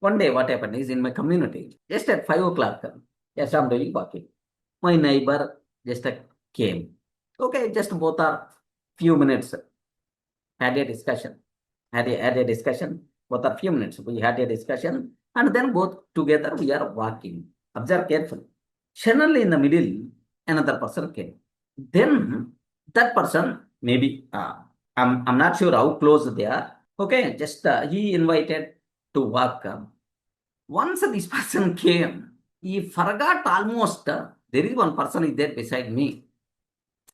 One day, what happened is in my community, just at 5 o'clock, yes, I'm doing walking. My neighbor just came. Okay, just both are few minutes, had a discussion, had a discussion, both are few minutes. We had a discussion, and then both together we are walking. Observe carefully. Suddenly in the middle, another person came. Then that person, maybe I'm not sure how close they are. Okay, just he invited to walk. Once this person came, he forgot almost. There is one person is there beside me.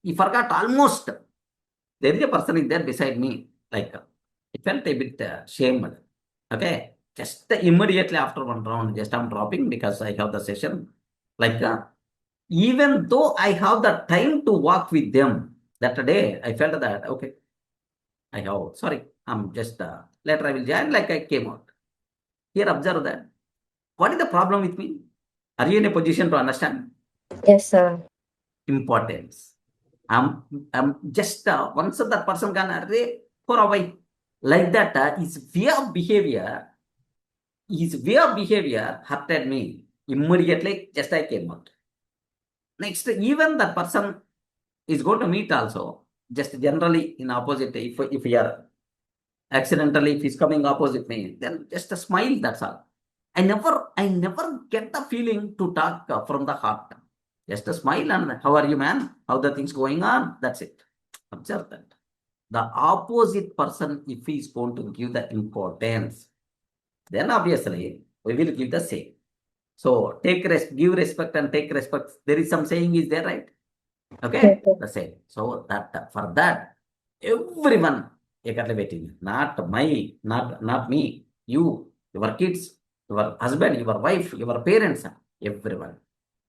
He forgot almost. There is a person is there beside me. Like I felt a bit shamed. Okay, just immediately after one round, just I'm dropping because I have the session. Like even though I have the time to walk with them that day, I felt that okay, I have sorry, I'm just later I will join. Like I came out. Here, observe that. What is the problem with me? Are you in a position to understand? Yes, sir. Importance. I'm just once that person can array for a while. Like that, his way of behavior hurted me. Immediately, just I came out. Next, even that person is going to meet also. Just generally in opposite, if we are accidentally, if he's coming opposite me, then just a smile, that's all. I never get the feeling to talk from the heart. Just a smile and how are you, man? How the things going on? That's it. Observe that. The opposite person, if he is going to give the importance, then obviously we will give the same. So give respect and take respect. There is some saying is there, right? Okay, Yes, sir. the same. So that for that, everyone eagerly waiting. Not me, you, your kids, your husband, your wife, your parents, everyone.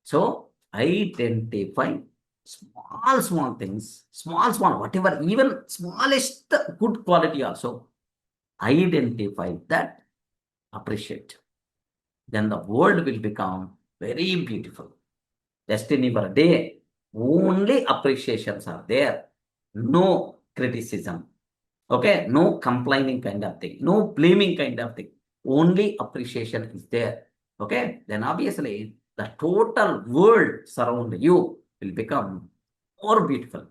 So identify small things, small, whatever, even smallest good quality also. Identify that, appreciate. Then the world will become very beautiful. Just in your day, only appreciations are there. No criticism. Okay, no complaining kind of thing, no blaming kind of thing. Only appreciation is there. Okay, then obviously the total world surround you will become more beautiful.